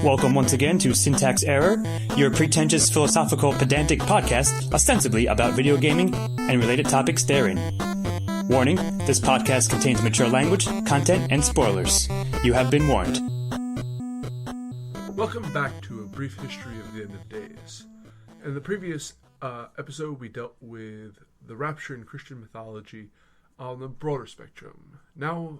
Welcome once again to Syntax Error, your pretentious philosophical pedantic podcast ostensibly about video gaming and related topics therein. Warning, this podcast contains mature language, content, and spoilers. You have been warned. Welcome back to A Brief History of the End of Days. In the previous episode, we dealt with the rapture in Christian mythology on the broader spectrum. Now,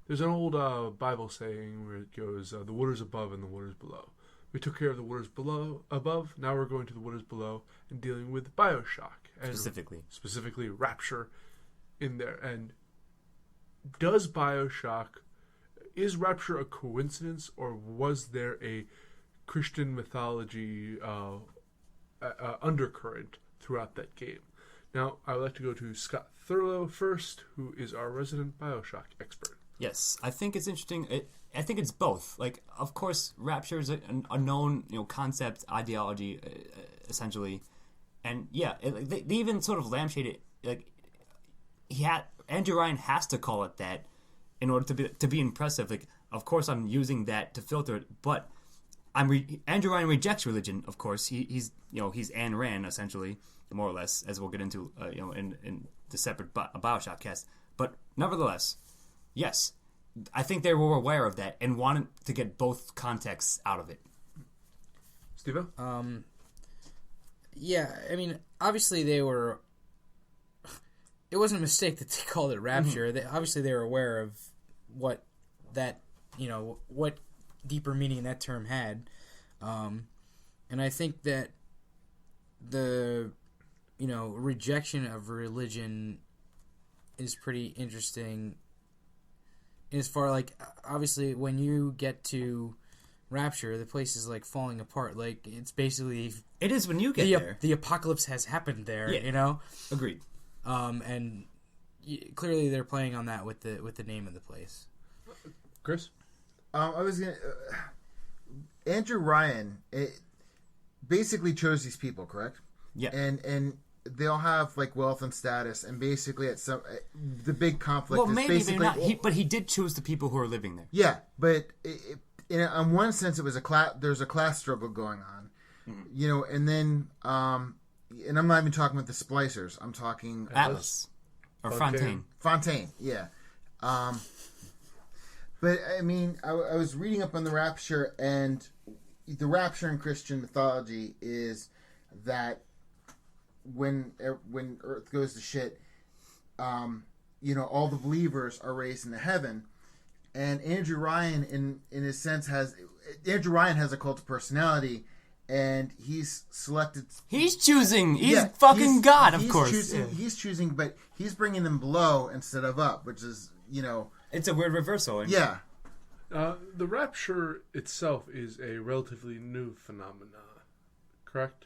there's an old Bible saying where it goes, the waters above and the waters below. We took care of the waters above, now we're going to the waters below and dealing with Bioshock. And specifically Rapture in there. And is Rapture a coincidence, or was there a Christian mythology undercurrent throughout that game? Now, I would like to go to Scott Thurlow first, who is our resident Bioshock expert. Yes, I think it's interesting. I think it's both. Like, of course, Rapture is a known, concept, ideology, essentially, and yeah, they even sort of lampshade it. Like, Andrew Ryan has to call it that in order to be impressive. Like, of course, I'm using that to filter it, but Andrew Ryan rejects religion. Of course, he's Ayn Rand essentially, more or less, as we'll get into in the separate Bioshock cast. But nevertheless, yes, I think they were aware of that and wanted to get both contexts out of it. Steve-O? Yeah, I mean, obviously they were... It wasn't a mistake that they called it Rapture. Mm-hmm. They were aware of what that, what deeper meaning that term had. And I think that the, rejection of religion is pretty interesting. As far, obviously, when you get to Rapture, the place is, falling apart. Like, it's basically... It is when you get there. The apocalypse has happened there, Agreed. And clearly they're playing on that with the name of the place. Chris? I was going to... Andrew Ryan basically chose these people, correct? Yeah. And they all have wealth and status, and basically the big conflict is maybe basically... they're not, but he did choose the people who are living there. Yeah, but in one sense it was there's a class struggle going on. Mm-hmm. And then... and I'm not even talking about the splicers. I'm talking... Atlas. Or Fontaine. Fontaine, yeah. But, I mean, I was reading up on the Rapture, and the Rapture in Christian mythology is that when Earth goes to shit, all the believers are raised into heaven. And Andrew Ryan, in his sense, has a cult of personality, and he's selected... He's choosing. He's fucking God, of course. He's choosing, but he's bringing them below instead of up, which is, It's a weird reversal. Yeah. The Rapture itself is a relatively new phenomena, correct?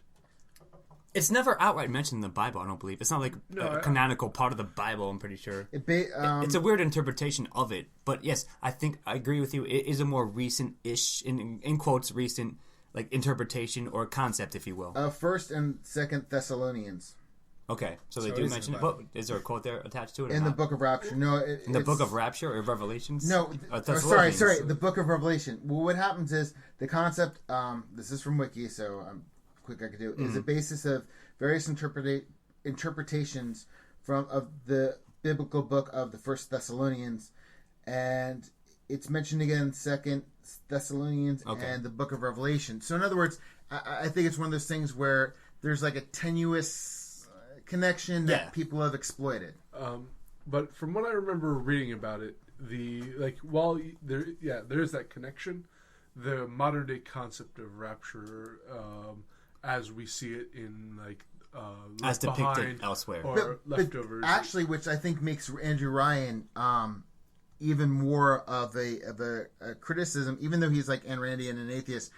It's never outright mentioned in the Bible, I don't believe. It's not a canonical part of the Bible, I'm pretty sure. It's a weird interpretation of it. But yes, I agree with you. It is a more recent-ish, in quotes, recent... interpretation or concept, if you will. First and Second Thessalonians. Okay, so they do mention it. But is there a quote there attached to it? In the Book of Rapture, no. In the Book of Rapture or Revelations? No. Sorry. The Book of Revelation. Well, what happens is the concept. This is from Wiki, so I'm quick. I could do is a basis of various interpretations of the biblical book of the First Thessalonians, and it's mentioned again in Second Thessalonians and the Book of Revelation. So in other words, I think it's one of those things where there's a tenuous connection that people have exploited. But from what I remember reading about it, while there is that connection, the modern day concept of rapture, as we see it in as depicted elsewhere or Leftovers, actually, which I think makes Andrew Ryan even more of a criticism, even though he's Ayn Randian and an atheist.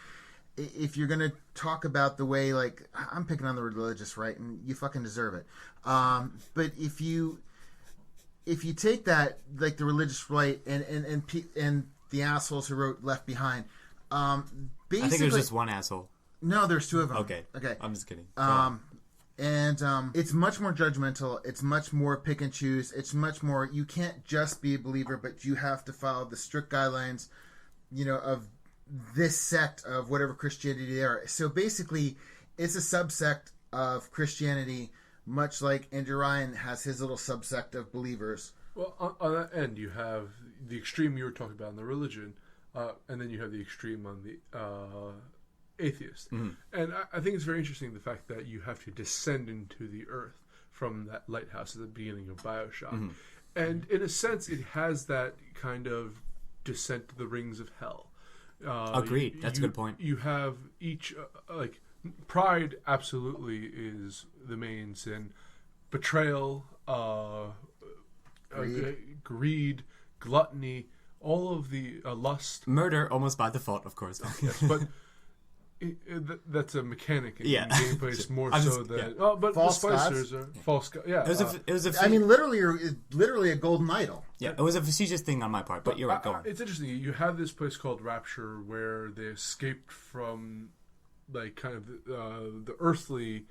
If you're going to talk about the way, I'm picking on the religious right, and you fucking deserve it. But if you take that, the religious right, and the assholes who wrote Left Behind, basically, I think there's just one asshole. No, there's two of them. Okay. I'm just kidding. And it's much more judgmental. It's much more pick and choose. It's much more, you can't just be a believer, but you have to follow the strict guidelines, of this sect of whatever Christianity they are. So basically, it's a subsect of Christianity, much like Andrew Ryan has his little subsect of believers. Well, on that end, you have the extreme you were talking about in the religion, and then you have the extreme on the atheist. Mm-hmm. And I think it's very interesting the fact that you have to descend into the earth from that lighthouse at the beginning of Bioshock. Mm-hmm. And in a sense, it has that kind of descent to the rings of hell. Agreed. That's a good point. You have each, pride absolutely is the main sin. Betrayal, greed, gluttony, all of the lust. Murder, almost by default, of course. Yes, but that's a mechanic in gameplay. It's more so that... Yeah. Oh, but false the spicers are false gods. Yeah. It was I mean, literally a golden idol. Yeah, it was a facetious thing on my part, but you're right, go on. It's interesting. You have this place called Rapture where they escaped from, like, kind of the earthly...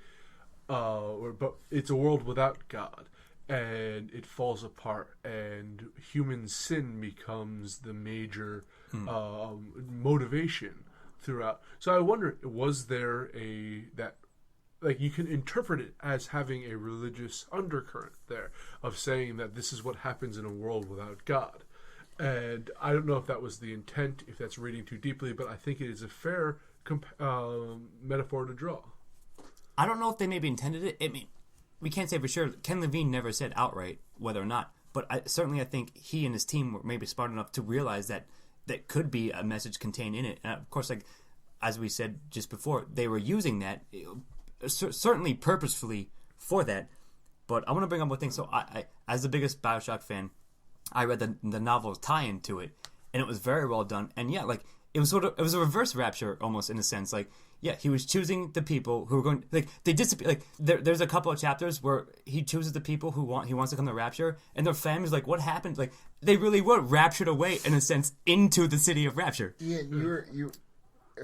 but it's a world without God. And it falls apart, and human sin becomes the major motivation throughout. So I wonder, was there you can interpret it as having a religious undercurrent there of saying that this is what happens in a world without God. And I don't know if that was the intent, if that's reading too deeply, but I think it is a fair metaphor to draw. I don't know if they maybe intended it. I mean, we can't say for sure. Ken Levine never said outright whether or not, but I think he and his team were maybe smart enough to realize that could be a message contained in it. And of course, like as we said just before, they were using that certainly purposefully for that. But I want to bring up one thing. So I as the biggest Bioshock fan, I read the novel tie-in to it, and it was very well done. And yeah, like it was a reverse Rapture almost in a sense. Like yeah, he was choosing the people who were going they disappear. Like there's a couple of chapters where he chooses the people he wants to come to Rapture, and their family's like, what happened? Like they really were raptured away in a sense into the city of Rapture. Yeah, you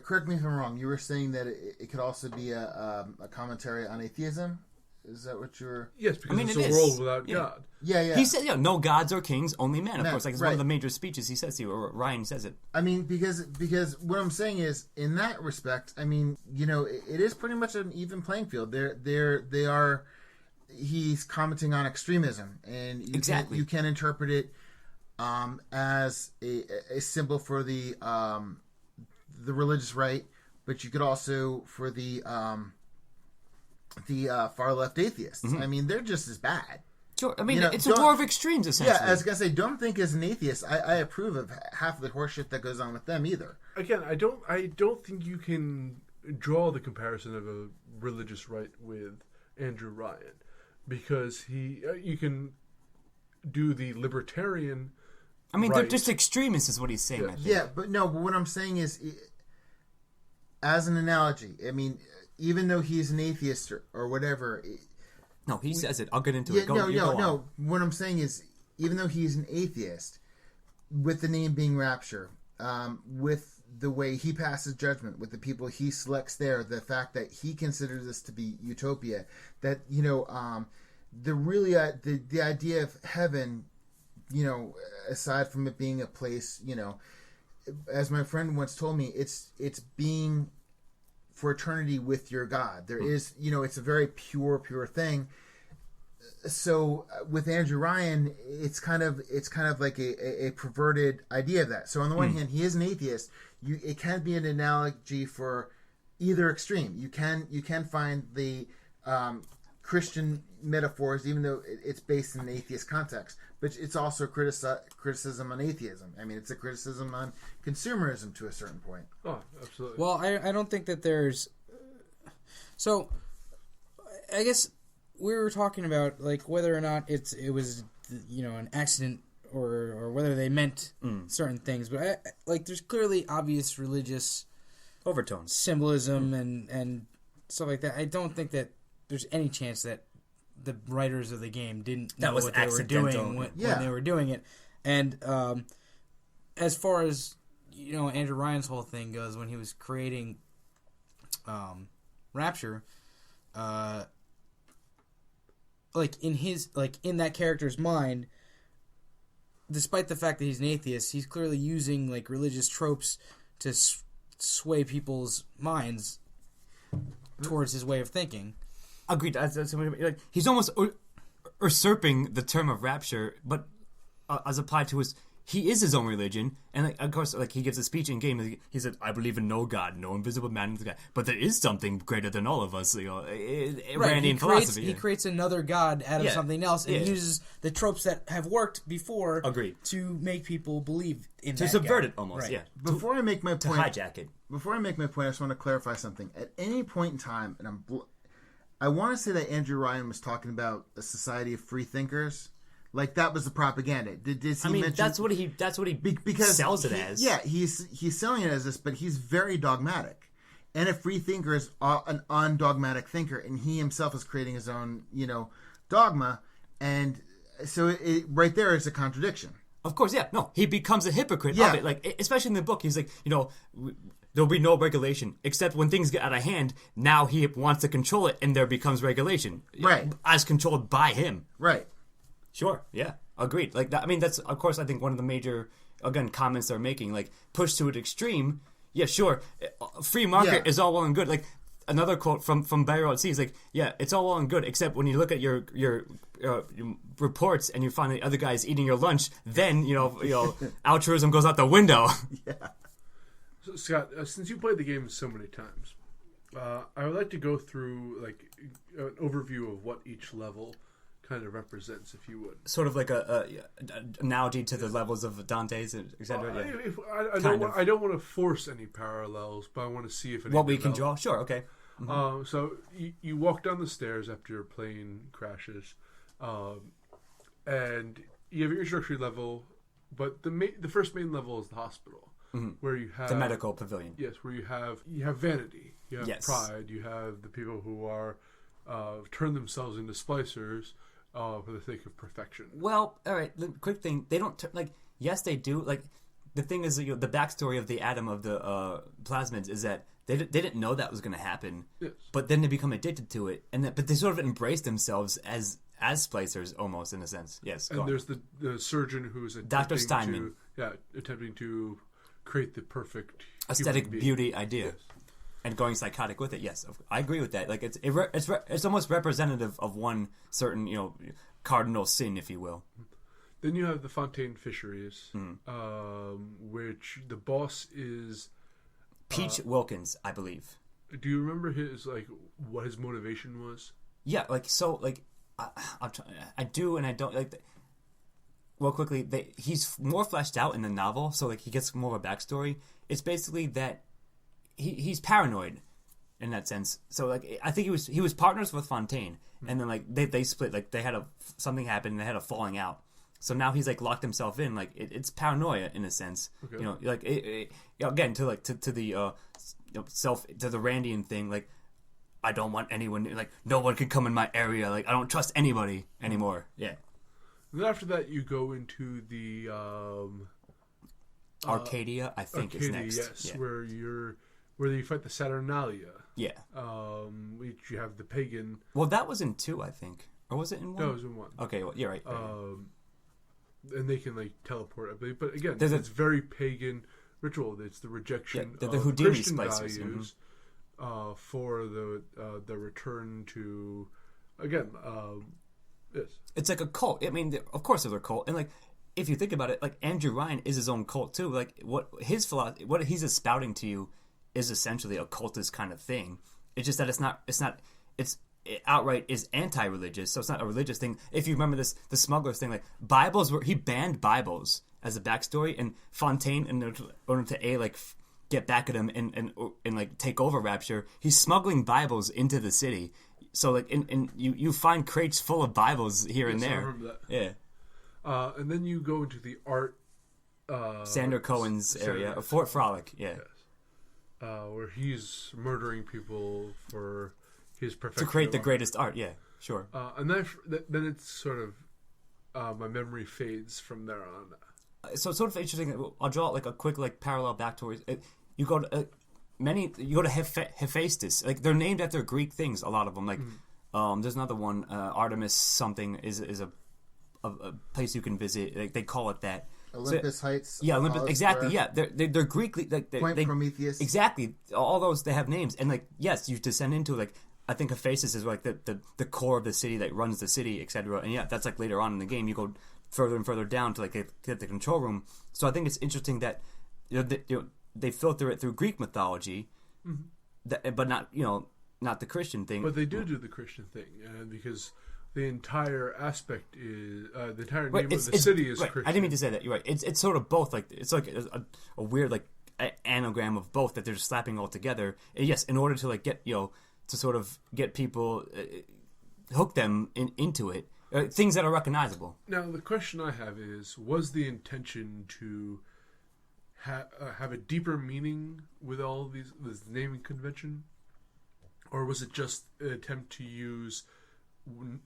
correct me if I'm wrong. You were saying that it could also be a commentary on atheism. Is that what you're... Yes, because it's a world without God. Yeah. He said, no gods or kings, only men. Of course, like it's one of the major speeches he says to you, or Ryan says it. I mean, because what I'm saying is, in that respect, I mean, it is pretty much an even playing field. They are... He's commenting on extremism, and you can interpret it as a symbol for the religious right, but you could also for the far left atheists. Mm-hmm. I mean, they're just as bad. Sure. I mean, it's a war of extremes, essentially. Yeah, I was going to say, don't think as an atheist, I approve of half of the horseshit that goes on with them either. Again, I don't think you can draw the comparison of a religious right with Andrew Ryan, because you can do the libertarian. I mean, they're just extremists, is what he's saying. Yeah, but what I'm saying is, as an analogy, I mean, even though he's an atheist or whatever. No, he says it. I'll get into it. No. What I'm saying is, even though he's an atheist, with the name being Rapture, with the way he passes judgment, with the people he selects there, the fact that he considers this to be utopia, that the idea of heaven, aside from it being a place, as my friend once told me, it's being for eternity with your God. There is, it's a very pure thing. So with Andrew Ryan, it's kind of like a perverted idea of that. So on the one hand, he is an atheist. It can be an analogy for either extreme. You can find the Christian metaphors, even though it's based in an atheist context. But it's also criticism on atheism. I mean, it's a criticism on consumerism to a certain point. Oh, absolutely. Well, I don't think that there's... So, I guess we were talking about like whether or not it was an accident or whether they meant certain things. But there's clearly obvious religious overtones, symbolism, and stuff like that. I don't think that there's any chance that the writers of the game didn't know what they were doing when they were doing it. And as far as Andrew Ryan's whole thing goes, when he was creating Rapture, in that character's mind, despite the fact that he's an atheist, he's clearly using religious tropes to sway people's minds towards his way of thinking. Agreed. That's like he's almost usurping the term of rapture, but as applied to he is his own religion, and of course, he gives a speech in game. He said, "I believe in no God, no invisible man in the sky, but there is something greater than all of us." Randian philosophy. He creates another God out of something else, and uses the tropes that have worked before. Agreed. To make people believe in to that subvert God. it almost. Right. Yeah. Before I make my to point, hijack it. Before I make my point, I just want to clarify something. At any point in time, and I want to say that Andrew Ryan was talking about a society of free thinkers. Like that was the propaganda. Did he mention? That's what he because sells it as. Yeah, he's selling it as this, but he's very dogmatic. And a free thinker is an undogmatic thinker, and he himself is creating his own, dogma. And so right there is a contradiction. Of course, yeah. No, he becomes a hypocrite of it. Like, especially in the book, he's like, there'll be no regulation except when things get out of hand. Now he wants to control it, and there becomes regulation, right? As controlled by him, right? Sure. Yeah. Agreed. Like that. I mean, that's of course I think one of the major comments they're making. Like push to an extreme. Yeah. Sure. Free market is all well and good. Like another quote from Barrow at Sea is like, yeah, it's all well and good except when you look at your reports and you find the other guy's eating your lunch. Then altruism goes out the window. Yeah. So Scott, since you played the game so many times, I would like to go through like an overview of what each level kind of represents, if you would. Sort of like an analogy to the levels of Dante's, etc. I don't want to force any parallels, but I want to see if what we can draw. Sure, okay. Mm-hmm. So you walk down the stairs after your plane crashes, and you have your introductory level, but the first main level is the hospital, where you have the medical pavilion. Yes, where you have vanity, you have pride, you have the people who are turn themselves into splicers. For the sake of perfection. Well, all right. The quick thing, they don't yes, they do. Like the thing is, the backstory of the atom of the plasmids is that they didn't know that was going to happen. Yes. But then they become addicted to it, but they sort of embrace themselves as splicers, almost in a sense. Yes. And there's the surgeon who's Dr. Steinman. Attempting to create the perfect aesthetic beauty idea. Yes. And going psychotic with it, yes, I agree with that. Like it's almost representative of one certain cardinal sin, if you will. Then you have the Fontaine Fisheries, which the boss is Peach Wilkins, I believe. Do you remember what his motivation was? Yeah, I do and I don't like. Well, quickly, he's more fleshed out in the novel, so he gets more of a backstory. It's basically that. He's paranoid in that sense. So I think he was partners with Fontaine, and then they split. They had something happen, and they had a falling out. So now he's locked himself in. It's paranoia in a sense. Okay. Again to the self to the Randian thing. I don't want anyone. No one can come in my area. I don't trust anybody anymore. Yeah. And then after that, you go into the Arcadia. I think is next. Yes, yeah. Where you fight the Saturnalia. Yeah. Which you have the pagan. Well, that was in 2, I think. Or was it in 1? No, it was in 1. Okay, well, you're right. And they can teleport, I believe. But again, it's very pagan ritual. It's the rejection the of Houdini Christian spices. values for the return to, again, yes. It's like a cult. I mean, of course there's a cult. And if you think about it, Andrew Ryan is his own cult too. What his philosophy, what he's espouting to you is essentially a cultist kind of thing. It's just that it outright is anti-religious, so it's not a religious thing. If you remember the smugglers thing, Bibles he banned Bibles as a backstory, and Fontaine, in order to get back at him and take over Rapture, he's smuggling Bibles into the city. So you find crates full of Bibles here and there. I remember that. Yeah. And then you go into the art. Sander Cohen's area, Fort Frolic. Yeah. Yes. Where he's murdering people for his perfection to create the greatest art. Yeah, sure. And then it's sort of my memory fades from there on. So it's sort of interesting. I'll draw a quick parallel back towards. You go to Hephaestus. They're named after Greek things. A lot of them. There's another one. Artemis something is a place you can visit. They call it that. Olympus Heights. Yeah, Olympus. Apollo Exactly. Square, Yeah, they're Greek. Like Point Prometheus. Exactly. All those they have names, and like yes, you descend into like I think a facets is like the core of the city that runs the city, etc. And yeah, that's like later on in the game you go further and further down to like get the control room. So I think it's interesting that they filter it through Greek mythology, but not not the Christian thing. But they do the Christian thing because the entire aspect is the entire name of the city is Christian. I didn't mean to say that. You're right. It's sort of both. Like it's like a weird like anagram of both that they're just slapping all together. And yes, in order to like get to sort of get people hook them into it, things that are recognizable. Now the question I have is: was the intention to have a deeper meaning with all this naming convention, or was it just an attempt to use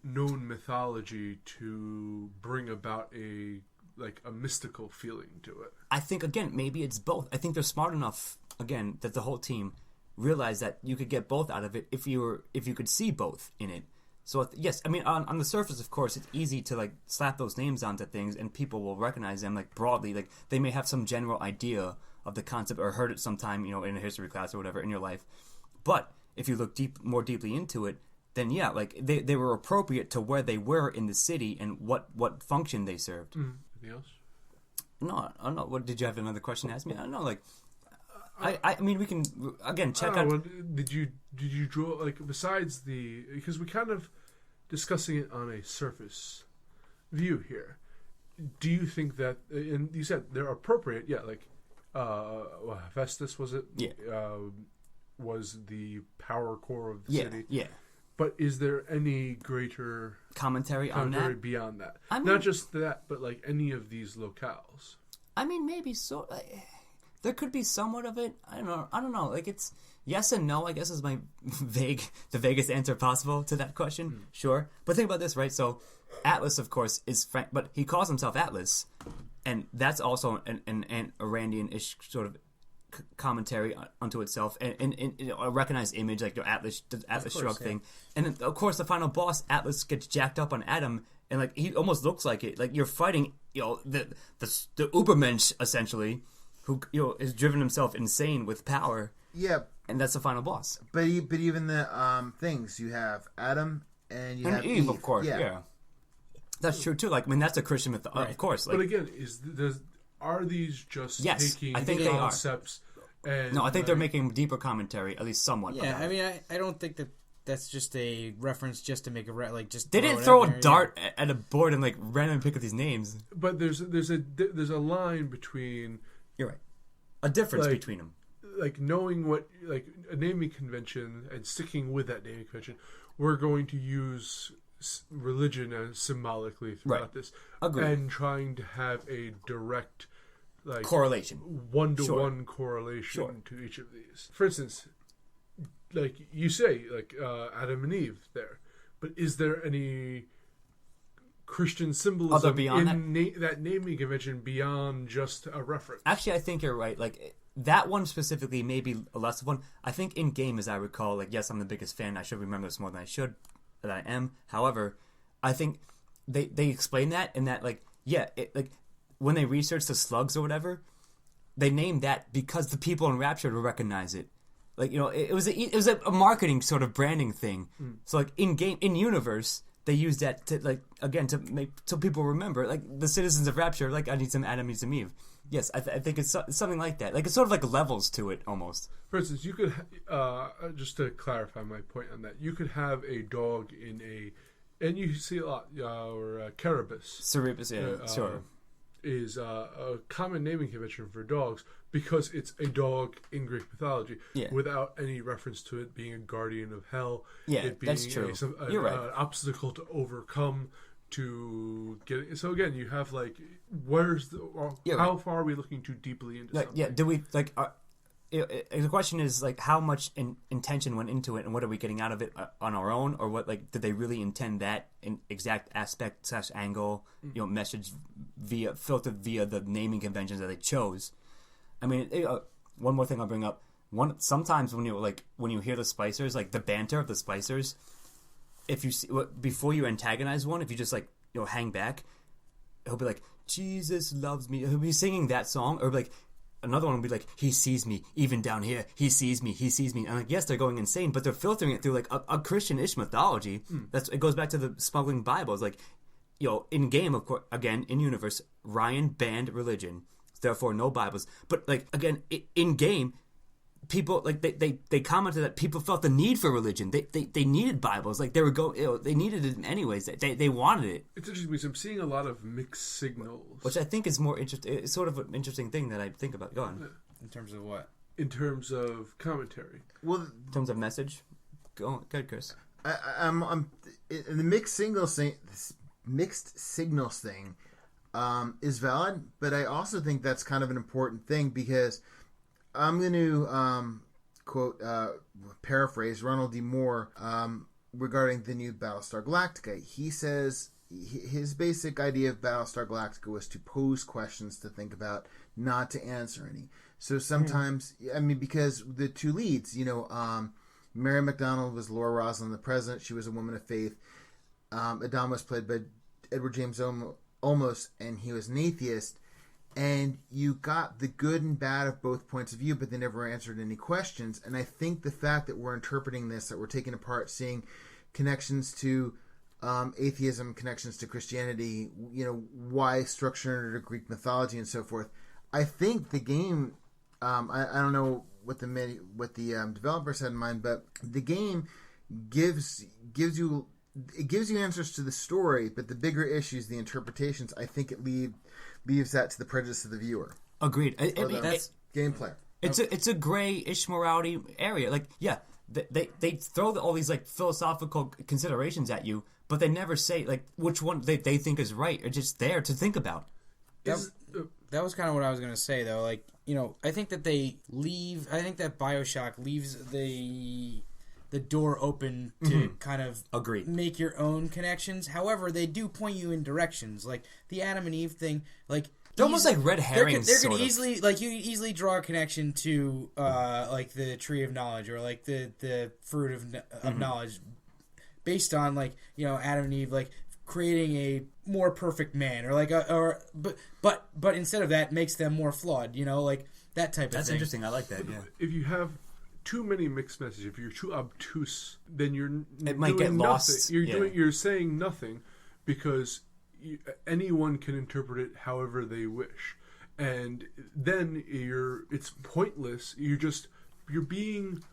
known mythology to bring about a mystical feeling to it? I think again maybe it's both. I think they're smart enough again that the whole team realized that you could get both out of it if you could see both in it. So yes, I mean on the surface, of course, it's easy to like slap those names onto things and people will recognize them like broadly. Like they may have some general idea of the concept or heard it sometime in a history class or whatever in your life. But if you look more deeply into it, then yeah, like they were appropriate to where they were in the city and what function they served. Anything else? No, I don't know. What did you have another question to ask me? I don't know. Like, I mean, we can again check out. Well, did you draw like besides because we kind of discussing it on a surface view here? Do you think that? And you said they're appropriate. Yeah, like Hephaestus was it? Yeah. Was the power core of the city? Yeah. But is there any greater commentary on that beyond that? I mean, not just that, but like any of these locales. I mean, maybe so. There could be somewhat of it. I don't know. Like it's yes and no. I guess is the vaguest answer possible to that question. Sure, but think about this, right? So Atlas, of course, is Frank, but he calls himself Atlas, and that's also an Irandian-ish sort of commentary unto itself, and a recognized image like the Atlas shrug thing. And then, of course, the final boss, Atlas, gets jacked up on Adam, and like he almost looks like it. Like you're fighting, the Ubermensch essentially, who has driven himself insane with power. Yeah, and that's the final boss. But even the things you have Adam and you have Eve, of course. Yeah. That's true too. Like I mean, that's a Christian myth, of course. Like, but again, are these just taking I think concepts? And no, I think they're making deeper commentary, at least somewhat. Yeah, I mean, I don't think that's just a reference just to make a just. They didn't throw a dart at a board and like randomly pick up these names. But there's a line between. You're right. A difference between them. Like knowing what like a naming convention and sticking with that naming convention, we're going to use religion as symbolically throughout this, and trying to have a direct. Like correlation, 1-to-1 correlation to each of these. For instance, like you say, like Adam and Eve there, but is there any Christian symbolism in that naming convention beyond just a reference? Actually, I think you're right. Like that one specifically, maybe a less of one. I think in game, as I recall, like yes, I'm the biggest fan. I should remember this more than I am. However, I think they explain that in that like when they research the slugs or whatever, they named that because the people in Rapture would recognize it. Like it was a marketing sort of branding thing. So like in universe, they used that to like again to make so people remember like the citizens of Rapture. Like I need some Adam, need some Eve. Yes, I think it's something like that. Like it's sort of like levels to it almost. For instance, you could just to clarify my point on that, you could have a dog and you see a lot or Cerberus. Cerberus, yeah, sure. Is a common naming convention for dogs because it's a dog in Greek mythology without any reference to it being a guardian of hell. Yeah, it being that's true. You're right. An obstacle to overcome to get it. So again, you have like how far are we looking too deeply into something? Yeah, do we like the question is like how much intention went into it and what are we getting out of it on our own, or what like did they really intend that in exact aspect / angle message filtered via the naming conventions that they chose. I mean one more thing I'll bring up, sometimes when you hear the splicers, like the banter of the splicers, if you see before you antagonize one, if you just like hang back, he'll be like, Jesus loves me. He'll be singing that song, or like another one will be like, he sees me even down here. He sees me. He sees me. And like, yes, they're going insane, but they're filtering it through like a Christian-ish mythology. It goes back to the smuggling Bibles. Like, in game, of course, again in universe, Ryan banned religion, therefore no Bibles. But like again, in game, people like they commented that people felt the need for religion. They needed Bibles. Like they needed it anyways. They wanted it. It's interesting because I'm seeing a lot of mixed signals, which I think is more interesting. It's sort of an interesting thing that I think about. Go on. In terms of what? In terms of commentary. Well, in terms of message. Go ahead, Chris. I'm in the mixed signals thing is valid, but I also think that's kind of an important thing because I'm going to quote, paraphrase Ronald D. Moore regarding the new Battlestar Galactica. He says his basic idea of Battlestar Galactica was to pose questions to think about, not to answer any. So sometimes, because the two leads, Mary McDonnell was Laura Roslin, the president. She was a woman of faith. Adam was played by Edward James Olmos, and he was an atheist. And you got the good and bad of both points of view, but they never answered any questions. And I think the fact that we're interpreting this, that we're taking apart, seeing connections to atheism, connections to Christianity, why structured under Greek mythology and so forth. I think the game, I don't know what the developers had in mind, but the game gives you answers to the story, but the bigger issues, the interpretations, I think it leaves that to the prejudice of the viewer. Agreed. That's gameplay. It's a gray-ish morality area. Like, yeah, they throw all these like philosophical considerations at you, but they never say like which one they think is right, or just there to think about. That was kind of what I was going to say, though. Like, I think that Bioshock leaves the door open to kind of make your own connections. However, they do point you in directions. Like, the Adam and Eve thing, like... They're almost like red herrings, They're going to easily... Like, you can easily draw a connection to, like, the Tree of Knowledge or, like, the Fruit of Knowledge based on, like, Adam and Eve, like... creating a more perfect man, or like but instead of that makes them more flawed, like that type of thing. That's interesting. I like that. Yeah. If you have too many mixed messages, if you're too obtuse, then it might get lost. You're saying nothing because anyone can interpret it however they wish, and then it's pointless. You're being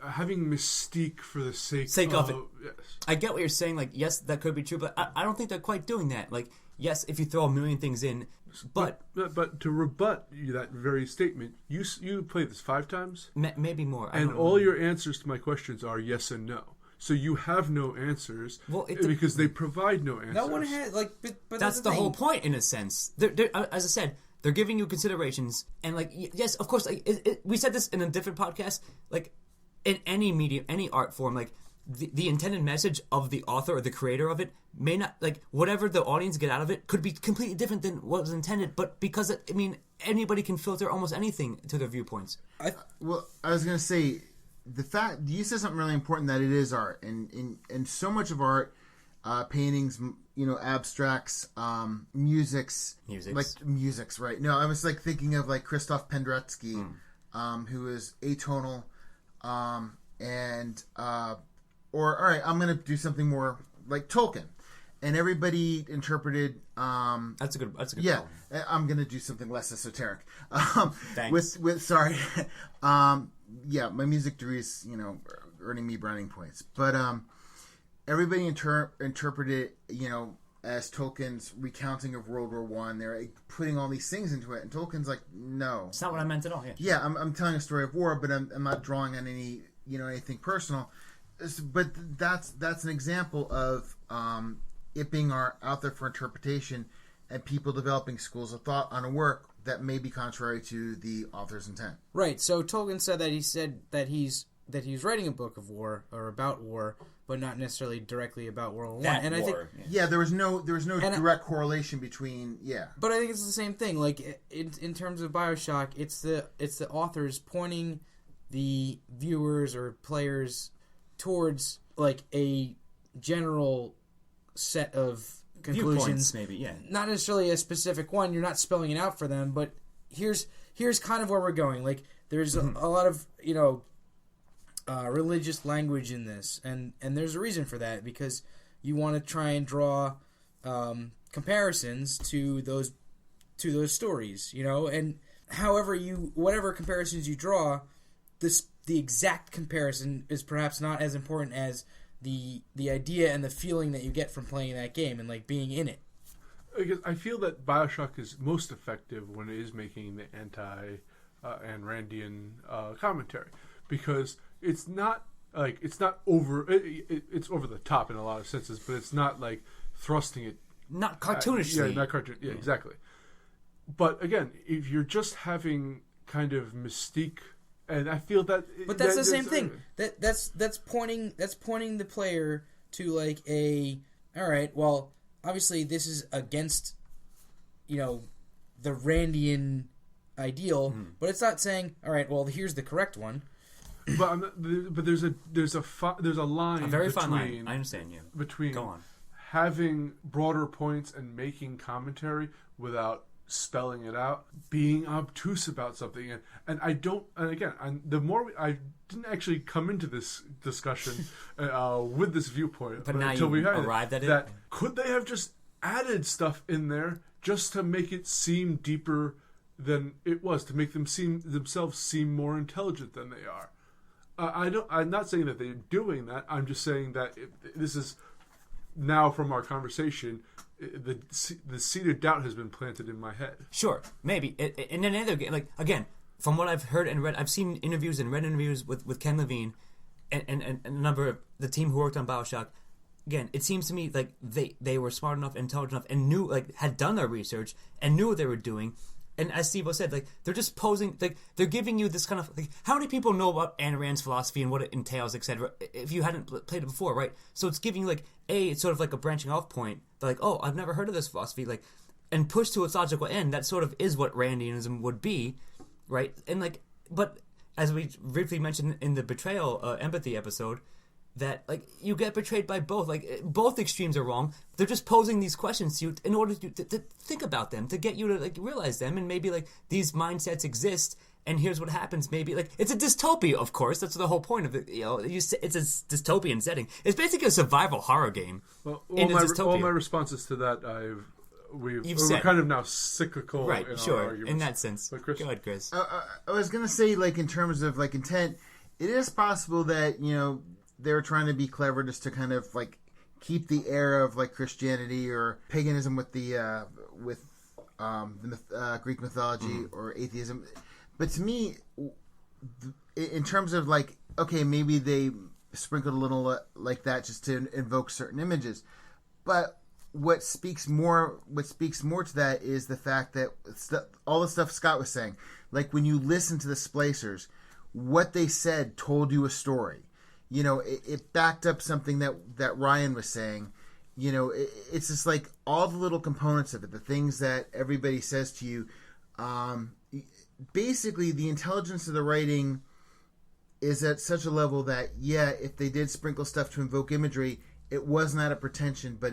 having mystique for the sake of it. Yes. I get what you're saying. Like, yes, that could be true, but I don't think they're quite doing that. Like, yes, if you throw a million things in, but to rebut that very statement, you played this 5 times, maybe more, and all your answers to my questions are yes and no. So you have no answers because they provide no answers. No one has but that's the whole point in a sense. They're, as I said, they're giving you considerations, and like yes, of course, like, we said this in a different podcast, like. In any medium, any art form, like the intended message of the author or the creator of it may not, like whatever the audience get out of it could be completely different than what was intended. But because anybody can filter almost anything to their viewpoints. I was gonna say the fact you said something really important, that it is art, and so much of art, paintings, abstracts, musics, right? No, I was like thinking of like Krzysztof Penderecki, who is atonal. All right, I'm going to do something more like Tolkien, and everybody interpreted. That's a good. Yeah, call. I'm going to do something less esoteric. Thanks. Sorry, yeah, my music degree is earning me browning points, but everybody interpreted as Tolkien's recounting of World War One. They're putting all these things into it, and Tolkien's like, no, it's not what I meant at all. Yeah, I'm telling a story of war, but I'm not drawing on any anything personal. But that's an example of it being out there for interpretation, and people developing schools of thought on a work that may be contrary to the author's intent. Right. So Tolkien said that he's writing a book of war or about war, but not necessarily directly about World War I. And war, I think there was no direct correlation between But I think it's the same thing. Like in terms of Bioshock, it's the authors pointing the viewers or players towards like a general set of conclusions. Maybe, yeah. Not necessarily a specific one. You're not spelling it out for them, but here's kind of where we're going. Like, there's a lot of, religious language in this, and there's a reason for that, because you want to try and draw comparisons to those stories, and whatever comparisons you draw, the exact comparison is perhaps not as important as the idea and the feeling that you get from playing that game and like being in it. Because I feel that Bioshock is most effective when it is making the Ayn Randian commentary, because it's not over. It's over the top in a lot of senses, but it's not like thrusting it. Not cartoonishly. Not cartoon. Yeah, exactly. But again, if you're just having kind of mystique, and I feel that. But that's the same thing. That's pointing the player to like all right. Well, obviously this is against, the Randian ideal, but it's not saying, all right, well, here's the correct one. But there's a line, a very fine line. I understand you. Between Go on. Having broader points and making commentary without spelling it out, being obtuse about something, and I didn't actually come into this discussion with this viewpoint, but now until we had arrived at it. That could they have just added stuff in there just to make it seem deeper than it was, to make themselves seem more intelligent than they are. I'm not saying that they're doing that. I'm just saying that this is now from our conversation. The seed of doubt has been planted in my head. Sure, maybe. And then another, like, again, from what I've heard and read, I've seen interviews and read interviews with Ken Levine and a number of the team who worked on Bioshock. Again, it seems to me like they were smart enough, intelligent enough, and knew, like, had done their research and knew what they were doing. And as Steve said, like, they're just posing, like, they're giving you this kind of, like, how many people know about Ayn Rand's philosophy and what it entails, etc., if you hadn't played it before, right? So it's giving you, like, it's sort of like a branching off point. They're like, oh, I've never heard of this philosophy, like, and pushed to its logical end. That sort of is what Randianism would be, right? And, like, but as we briefly mentioned in the betrayal empathy episode, that, like, you get betrayed by both. Like, both extremes are wrong. They're just posing these questions to you in order to think about them, to get you to, like, realize them, and maybe, like, these mindsets exist, and here's what happens. Maybe, like, it's a dystopia, of course. That's the whole point of it. It's a dystopian setting. It's basically a survival horror game. Well, all my responses to that, we're kind of now cyclical, right? In sure, our arguments. In that sense. But Chris, go ahead, Chris. I was gonna say, like, in terms of like intent, it is possible that they were trying to be clever just to kind of like keep the air of like Christianity or paganism with the Greek mythology or atheism. But to me, in terms of like, okay, maybe they sprinkled a little like that just to invoke certain images. But what speaks more to that is the fact that all the stuff Scott was saying, like when you listen to the splicers, what they said told you a story. It backed up something that Ryan was saying. It's just like all the little components of it, the things that everybody says to you. Basically, the intelligence of the writing is at such a level that, yeah, if they did sprinkle stuff to invoke imagery, it wasn't out of pretension, but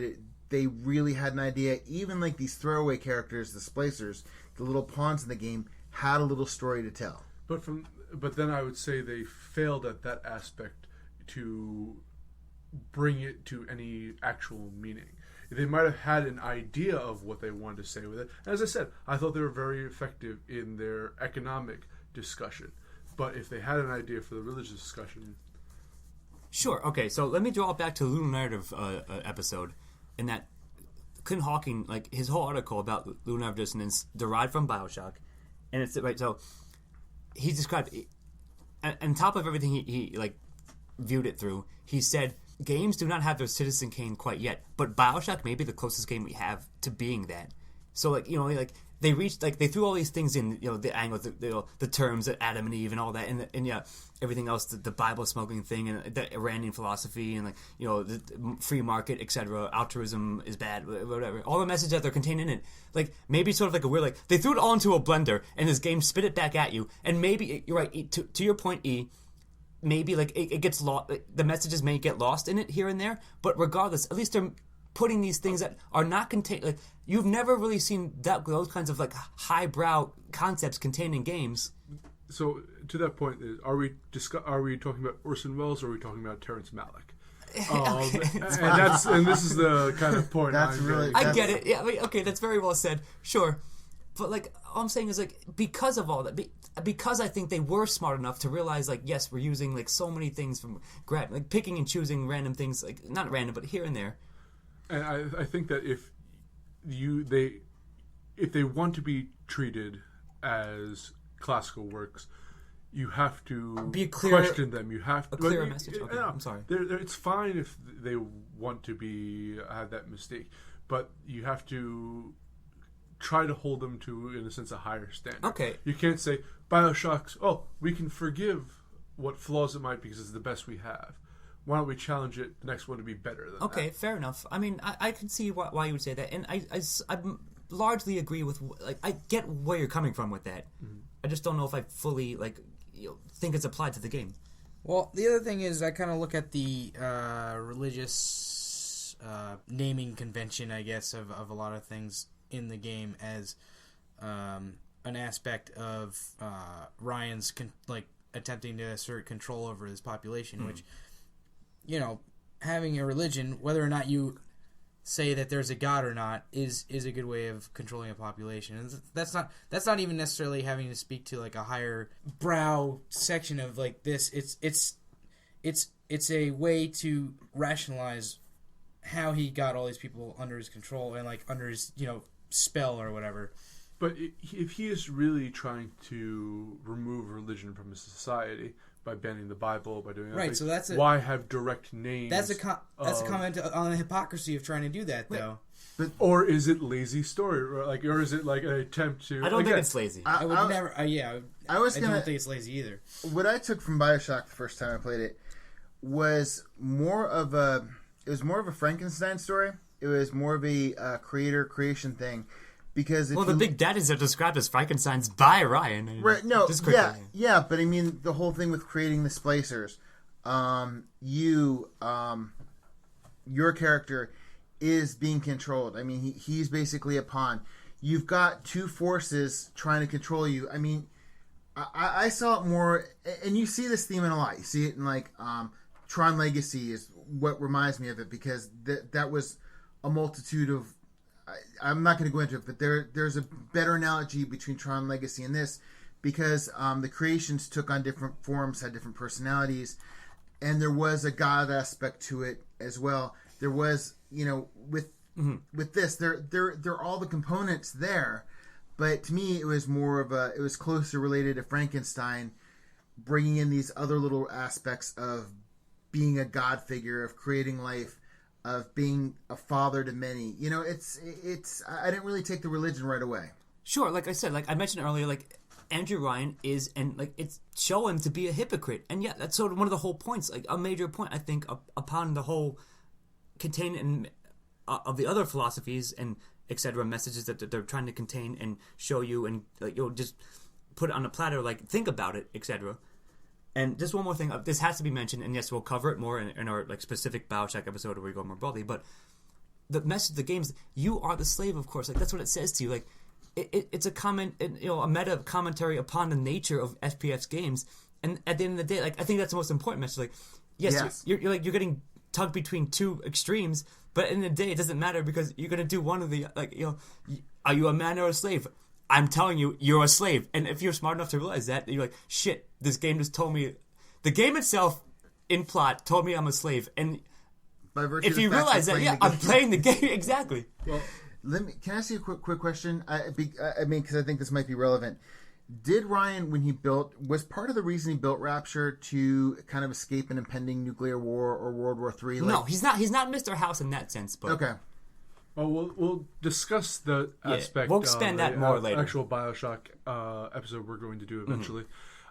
they really had an idea. Even like these throwaway characters, the splicers, the little pawns in the game, had a little story to tell. But then I would say they failed at that aspect to bring it to any actual meaning. They might have had an idea of what they wanted to say with it. As I said, I thought they were very effective in their economic discussion. But if they had an idea for the religious discussion... Sure, okay, so let me draw it back to the Lunar Narrative episode, in that Clint Hawking, like, his whole article about lunar dissonance derived from Bioshock, and it's, right, so he described, on top of everything he like, viewed it through, he said, games do not have their Citizen Kane quite yet, but Bioshock may be the closest game we have to being that. So, like, like, they reached, like, they threw all these things in, the angles, the terms, Adam and Eve and all that, and yeah, everything else, the Bible smoking thing, and the Iranian philosophy, and, like, the free market, etc., altruism is bad, whatever, all the messages that they're contained in it, like, maybe sort of like a weird, like, they threw it all into a blender, and this game spit it back at you, and maybe, you're right, to your point, E, maybe, like, it gets lost, the messages may get lost in it here and there, but regardless, at least they're putting these things that are not contained. Like, you've never really seen those kinds of like highbrow concepts contained in games. So to that point, are we talking about Orson Welles or are we talking about Terrence Malick? And this is the kind of point. I get it. Yeah, I mean, okay, that's very well said. Sure, but like all I'm saying is like because of all that, because I think they were smart enough to realize like yes, we're using like so many things from like picking and choosing random things, like not random but here and there. And I think that if they want to be treated as classical works, you have to question them. You have to clearer message. Okay, I'm sorry. It's fine if they want to have that mistake, but you have to try to hold them to, in a sense, a higher standard. Okay. You can't say Bioshock's. Oh, we can forgive what flaws it might be because it's the best we have. Why don't we challenge it? The next one to be better than that. Okay, fair enough. I mean, I can see why you would say that, and I largely agree with. Like, I get where you're coming from with that. Mm-hmm. I just don't know if I fully think it's applied to the game. Well, the other thing is I kind of look at the religious naming convention, I guess, of a lot of things in the game as an aspect of Ryan's attempting to assert control over his population, which, having a religion, whether or not you say that there's a god or not, is a good way of controlling a population. And that's not even necessarily having to speak to like a higher brow section of like this. It's a way to rationalize how he got all these people under his control and like under his spell or whatever. But if he is really trying to remove religion from his society by banning the Bible, by doing right, so that's why have direct names? That's a comment on the hypocrisy of trying to do that, though. Or is it lazy story, or is it like an attempt to? I don't think it's lazy. I would never. I don't think it's lazy either. What I took from Bioshock the first time I played it was more of a Frankenstein story. It was more of a creation thing. Because the big daddies are described as Frankensteins by Ryan. Right? No, yeah, but I mean the whole thing with creating the splicers. Your character is being controlled. I mean, he's basically a pawn. You've got two forces trying to control you. I mean, I saw it more, and you see this theme in a lot. You see it in like Tron Legacy is what reminds me of it because that was a multitude of. I'm not going to go into it, but there's a better analogy between Tron Legacy and this because the creations took on different forms, had different personalities, and there was a god aspect to it as well. There was, with this, there are all the components there, but to me it was it was closer related to Frankenstein, bringing in these other little aspects of being a god figure, of creating life, of being a father to many. It's I didn't really take the religion right away. Sure, like I said, like I mentioned earlier, like Andrew Ryan is, and like it's show him to be a hypocrite. And yeah, that's sort of one of the whole points, like a major point I think upon the whole containment of the other philosophies and etc. messages that they're trying to contain and show you and like just put it on a platter, like think about it, etc. And just one more thing, this has to be mentioned, and yes, we'll cover it more in our like specific Bioshock episode where we go more broadly, but the message of the games, you are the slave, of course. Like that's what it says to you. Like it's a comment, a meta commentary upon the nature of FPS games. And at the end of the day, like I think that's the most important message. Like, yes. You're getting tugged between two extremes, but in the day it doesn't matter because you're gonna do one of the are you a man or a slave? I'm telling you, you're a slave. And if you're smart enough to realize that, you're like, shit, this game just told me... The game itself, in plot, told me I'm a slave. And if you realize that, I'm playing the game. Exactly. Well, can I ask you a quick question? I mean, because I think this might be relevant. Did Ryan, when he was part of the reason he built Rapture to kind of escape an impending nuclear war or World War III? No, he's not Mr. House in that sense. But okay. Well, we'll discuss the aspect. We'll expand that more later. Actual Bioshock episode we're going to do eventually.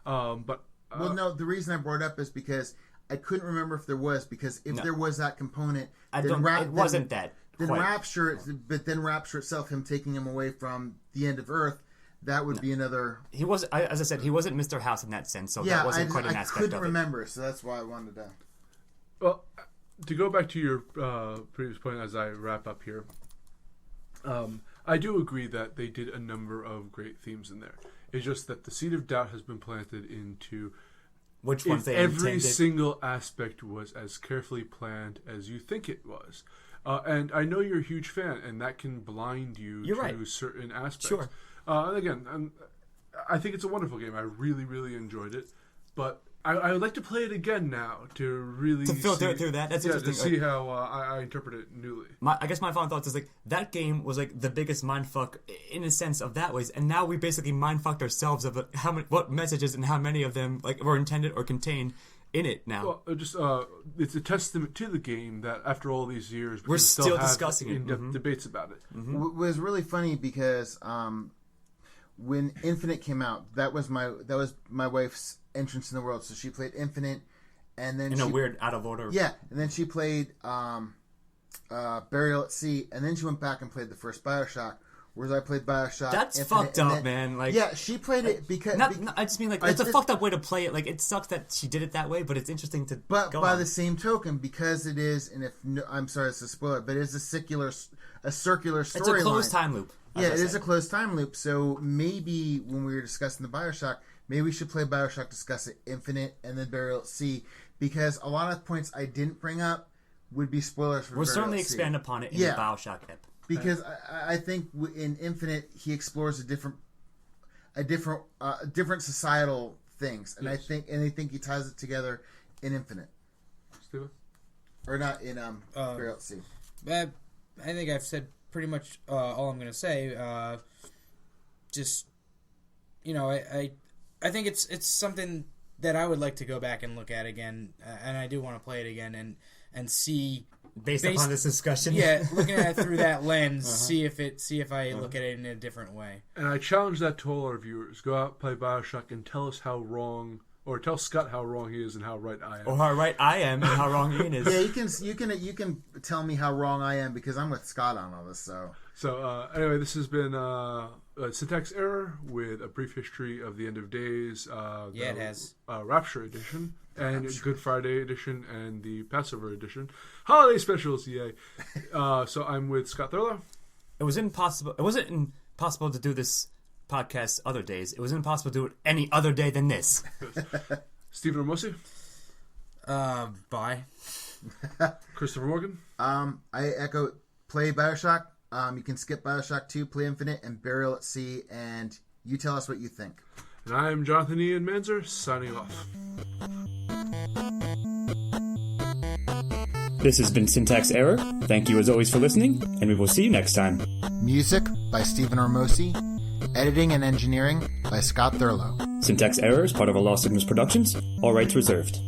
Mm-hmm. No, the reason I brought it up is because I couldn't remember if there was, because if there was that component, it wasn't that. Then Rapture, but then Rapture itself, him taking him away from the end of Earth, that would be another. He was, as I said, he wasn't Mr. House in that sense, so that wasn't quite an aspect of it. I couldn't remember, so that's why I wanted to. Well, to go back to your previous point as I wrap up here, I do agree that they did a number of great themes in there. It's just that the seed of doubt has been planted into which ones they every intended. single aspect was as carefully planned as you think it was. And I know you're a huge fan, and that can blind you to certain aspects. Sure. And again, I think it's a wonderful game. I really, really enjoyed it. But I would like to play it again now to really filter through that. That's interesting. To see how I interpret it newly. I guess my final thoughts is like that game was like the biggest mindfuck in a sense of that ways, and now we basically mindfucked ourselves of what messages and how many of them like were intended or contained in it now. Well, it's a testament to the game that after all these years we're still discussing it. In-depth debates about it. Mm-hmm. It was really funny because when Infinite came out, that was my wife's entrance in the world. So she played Infinite, and then a weird out of order. Yeah, and then she played Burial at Sea, and then she went back and played the first Bioshock. Whereas I played Bioshock. That's Infinite, fucked up, man. Like, yeah, she played it because. I just mean like it's a fucked up way to play it. Like, it sucks that she did it that way, but it's interesting to. But by the same token, because it is, and I'm sorry, it's a spoiler, but it is a circular storyline. It's a closed time loop. Yeah, it is a closed time loop. So maybe when we were discussing the Bioshock, maybe we should play Bioshock, discuss it Infinite, and then Burial at Sea, because a lot of points I didn't bring up would be spoilers for We'll Burial certainly at Sea. expand upon it in the Bioshock ep. Because I think in Infinite he explores a different societal things, and yes. I think he ties it together in Infinite, Steven? or not in Burial at Sea. I think I've said pretty much all I'm going to say. Just I think it's something that I would like to go back and look at again, and I do want to play it again and see. Based upon this discussion, yeah, looking at it through that lens, see if I look at it in a different way. And I challenge that to all our viewers: go out, play Bioshock, and tell us how wrong, or tell Scott how wrong he is and how right I am. Or how right I am and how wrong Ian is. Yeah, you can tell me how wrong I am because I'm with Scott on all this. So anyway, this has been a Syntax Error with a brief history of the End of Days. It has Rapture edition. And Good Friday edition and the Passover edition. Holiday specials, yay. So I'm with Scott Thurlow. It wasn't impossible to do this podcast other days. It was impossible to do it any other day than this. Stephen Ramosi. Bye. Christopher Morgan. I echo play Bioshock. You can skip Bioshock 2, play Infinite, and Burial at Sea, and you tell us what you think. And I'm Jonathan Ian Manzer, signing off. This has been Syntax Error. Thank you as always for listening, and we will see you next time. Music by Stephen Ramosi. Editing and engineering by Scott Thurlow. Syntax Error is part of a Lost Signals Productions. All rights reserved.